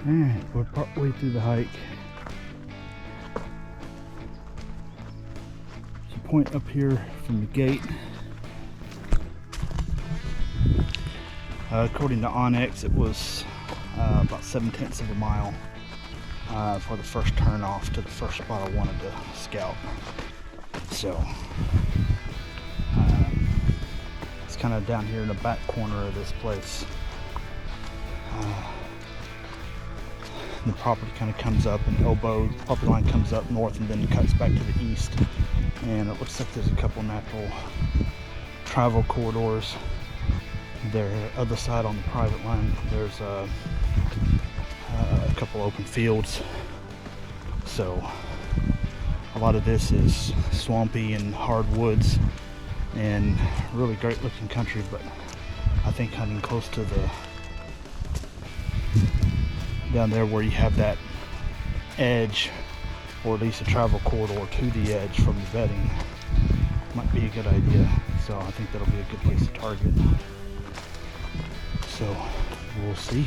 Alright, we're partway through the hike. So point up here from the gate. According to Onyx, it was about 7/10 of a mile for the first turn off to the first spot I wanted to scout. So it's kind of down here in the back corner of this place. The property kind of comes up and elbows, the property line comes up north and then cuts back to the east. And it looks like there's a couple natural travel corridors. There, other side on the private line, there's a couple open fields. So a lot of this is swampy and hard woods and really great looking country, but I think hunting close to the down there where you have that edge, or at least a travel corridor to the edge from the bedding, might be a good idea. So I think that'll be a good place to target. So we'll see.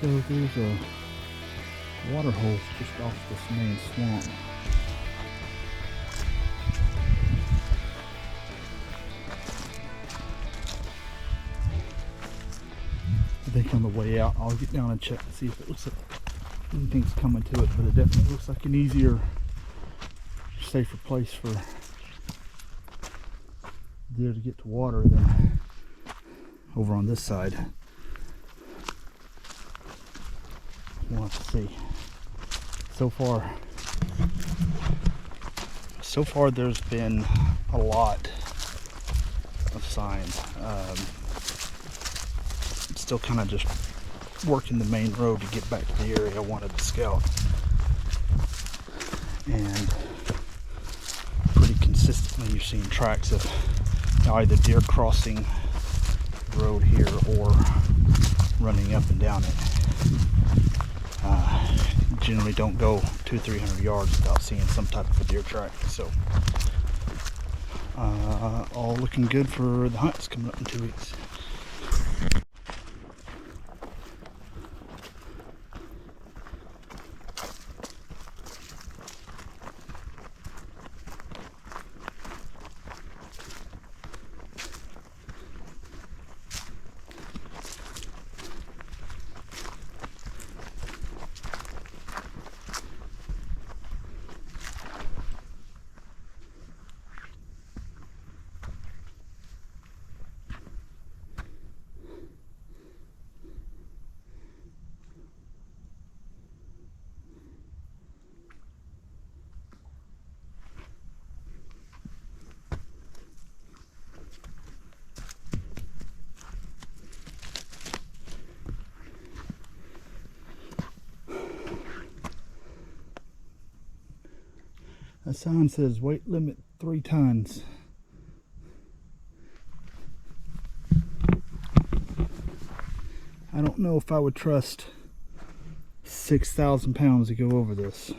So there's a water hole just off this main swamp. I think on the way out I'll get down and check to see if it looks like anything's coming to it, but it definitely looks like an easier, safer place for deer to get to water than over on this side. We'll have to see. So far there's been a lot of signs. I'm still kind of just working the main road to get back to the area I wanted to scout, and pretty consistently you're seeing tracks of either deer crossing the road here or running up and down it. Generally don't go 200-300 yards without seeing some type of a deer track. So all looking good for the hunts coming up in 2 weeks. That sign says weight limit 3 tons. I don't know if I would trust 6,000 pounds to go over this.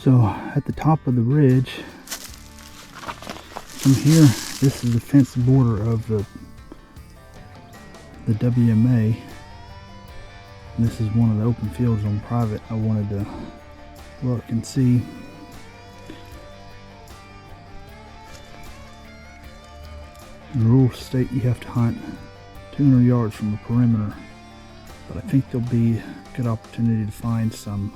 So at the top of the ridge, from here, this is the fenced border of the WMA. And this is one of the open fields on private. I wanted to look and see. The rules state you have to hunt 200 yards from the perimeter, but I think there'll be a good opportunity to find some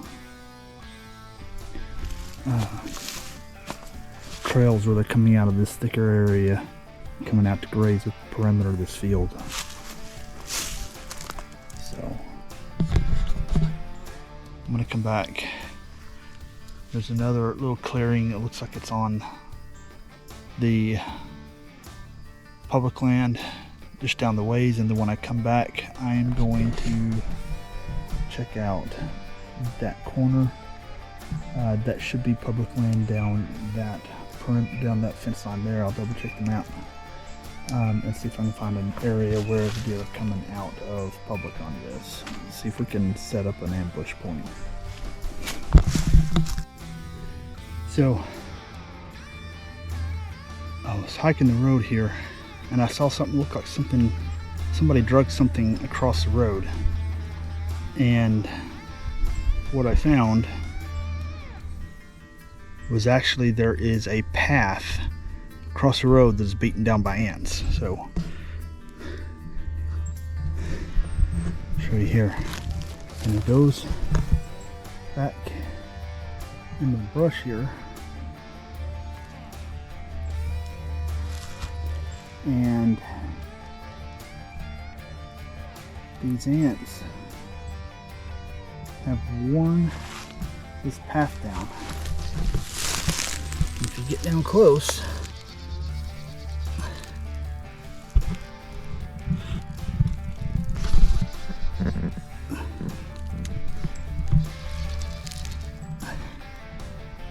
trails where they're coming out of this thicker area, coming out to graze with the perimeter of this field. So I'm gonna come back. There's another little clearing. It looks like it's on the public land just down the ways, and then when I come back I am going to check out that corner. That should be public land down that fence line there. I'll double check the map and see if I can find an area where the deer are coming out of public on this. See if we can set up an ambush point. So I was hiking the road here and I saw something look like somebody dragged something across the road, and what I found was actually there is a path across the road that's beaten down by ants. So I'll show you here, and it goes back into the brush here. And these ants have worn this path down. If you get down close,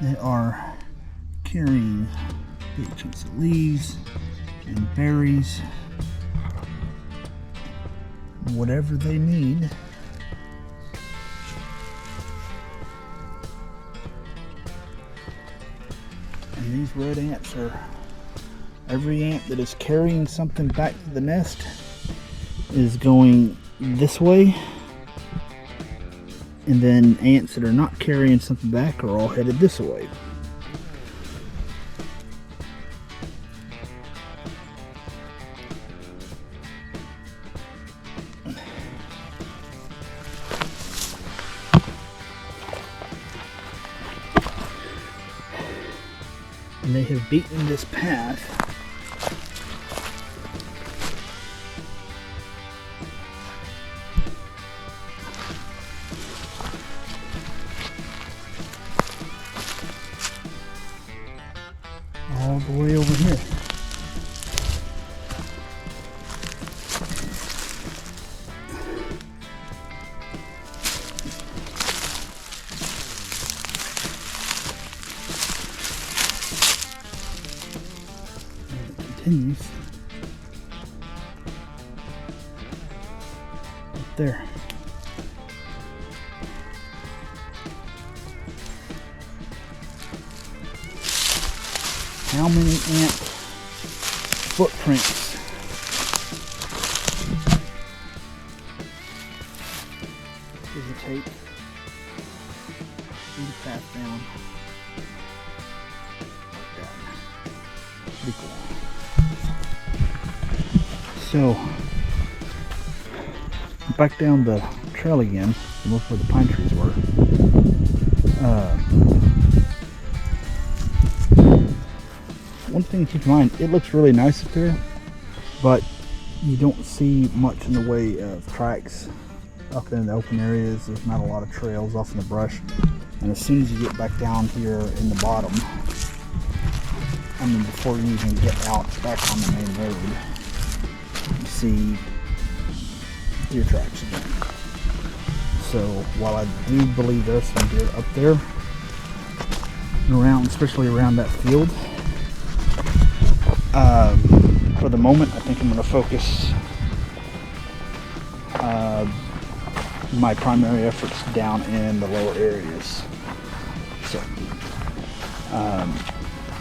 they are carrying big chunks of leaves and berries, whatever they need. And these red ants are, every ant that is carrying something back to the nest is going this way, and then ants that are not carrying something back are all headed this way. And they have beaten this path all the way over here. Continues up there. How many ant footprints does it take to the path down like that? Pretty cool. So, back down the trail again, and look where the pine trees were. One thing to keep in mind, it looks really nice up there, but you don't see much in the way of tracks up in the open areas. There's not a lot of trails off in the brush, and as soon as you get back down here in the bottom, I mean before you even get out back on the main road, see deer tracks again. So while I do believe there's some deer up there and around, especially around that field, for the moment I think I'm going to focus my primary efforts down in the lower areas. So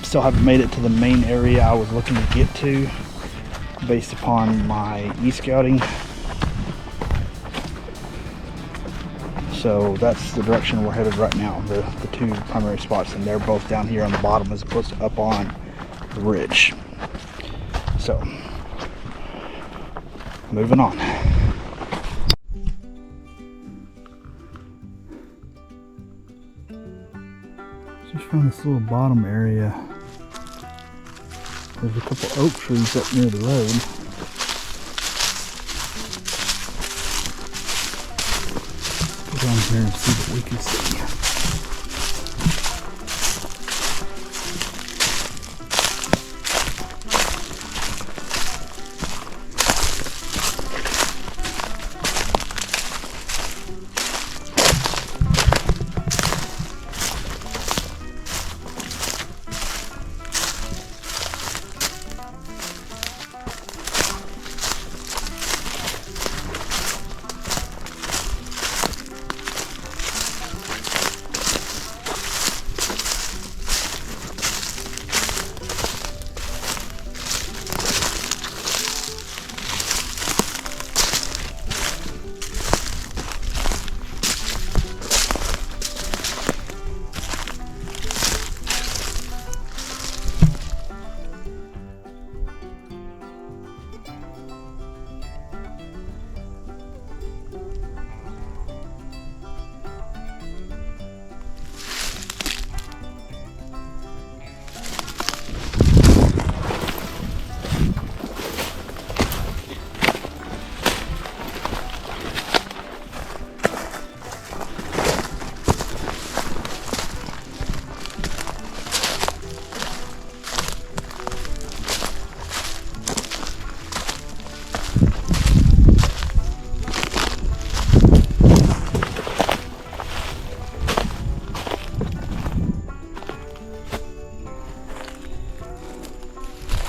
Still haven't made it to the main area I was looking to get to based upon my e-scouting. So that's the direction we're headed right now, the two primary spots, and they're both down here on the bottom as opposed to up on the ridge. So, moving on. Just found this little bottom area. There's a couple oak trees up near the road. Go down here and see what we can see.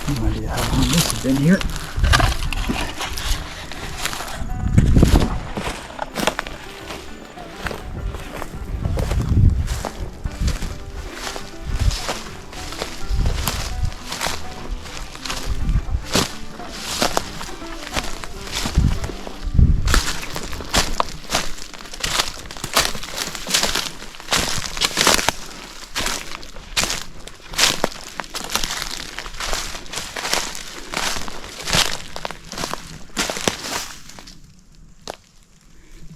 No idea how long this has been here.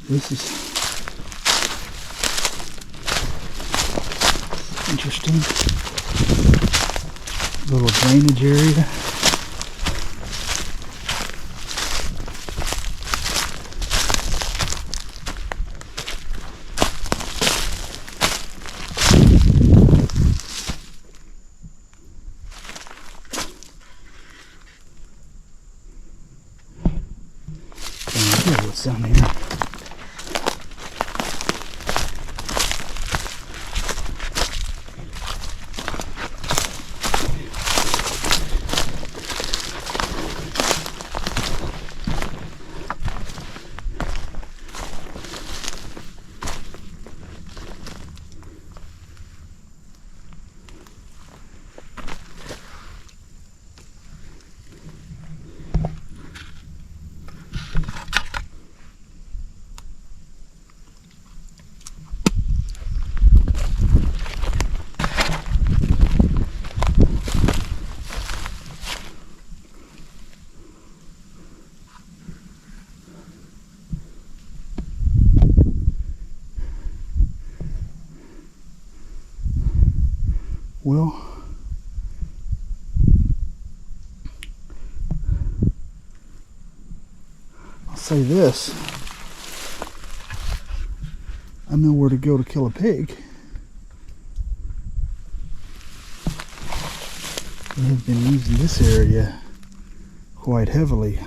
This is interesting. Little drainage area. And what's down here? Well, I'll say this. I know where to go to kill a pig. They have been using this area quite heavily.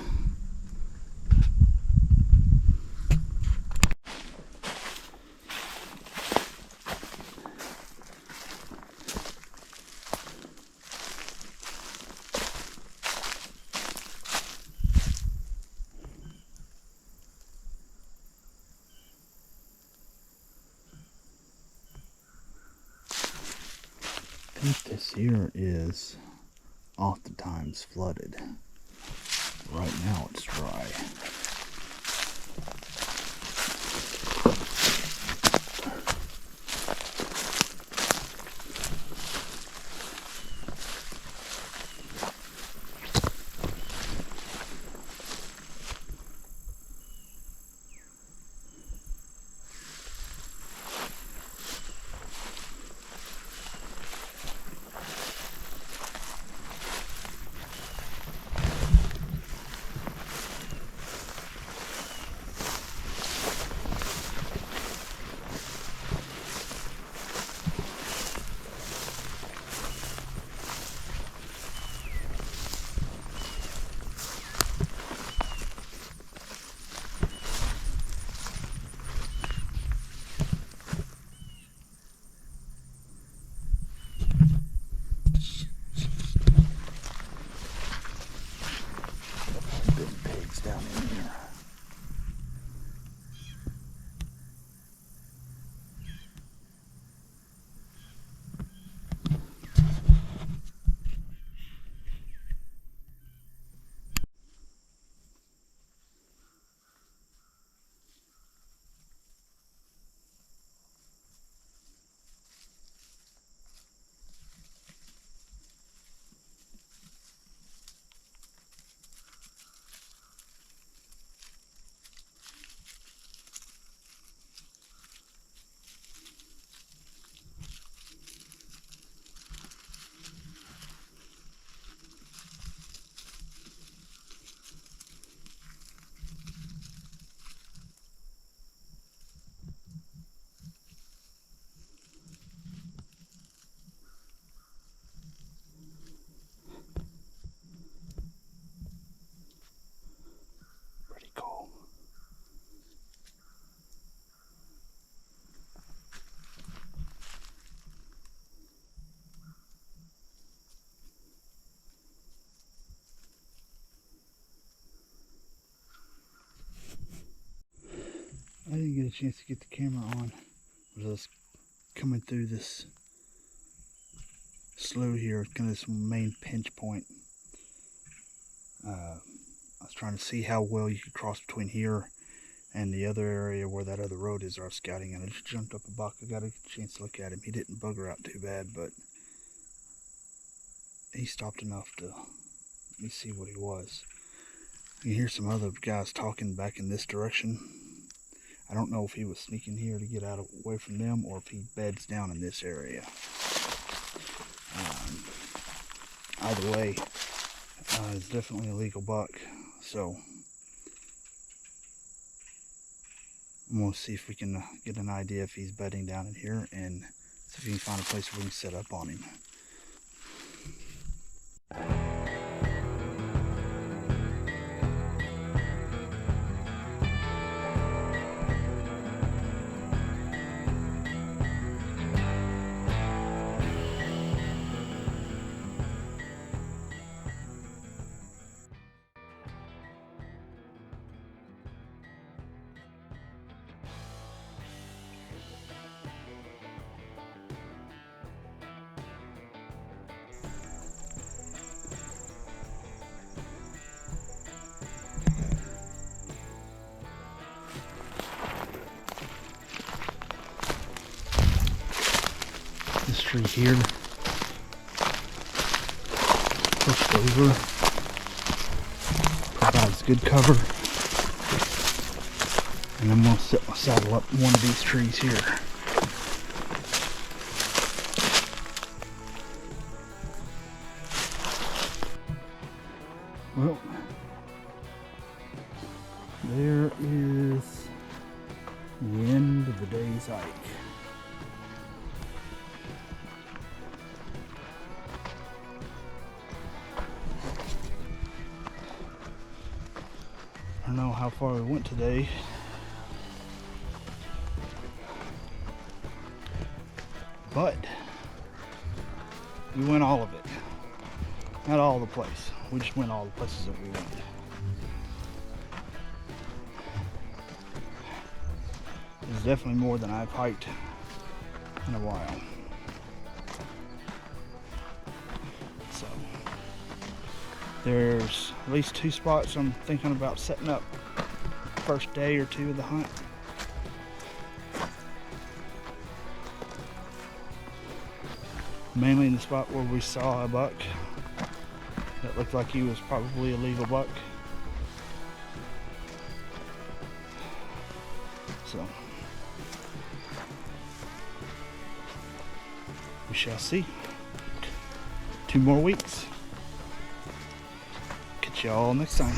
think this here is oftentimes flooded. Right now it's dry. Down in here. Pretty cool. I didn't get a chance to get the camera on. I was coming through this slough here, kind of this main pinch point. I was trying to see how well you could cross between here and the other area where that other road is. I was scouting, and I just jumped up a buck. I got a chance to look at him. He didn't bugger out too bad, but he stopped enough to let me see what he was. You can hear some other guys talking back in this direction. I don't know if he was sneaking here to get away from them, or if he beds down in this area. Either way, it's definitely a legal buck. So I'm going to see if we can get an idea if he's bedding down in here, and see if we can find a place where we can set up on him. This tree here pushed over, provides good cover, and I'm going to set my saddle up in one of these trees here. Well, there is the end of the day's hike. I don't know how far we went today. But we went all of it. Not all the place. We just went all the places that we went. It's definitely more than I've hiked in a while. There's at least 2 spots I'm thinking about setting up first day or 2 of the hunt. Mainly in the spot where we saw a buck that looked like he was probably a legal buck. So we shall see. 2 more weeks. Catch y'all next time.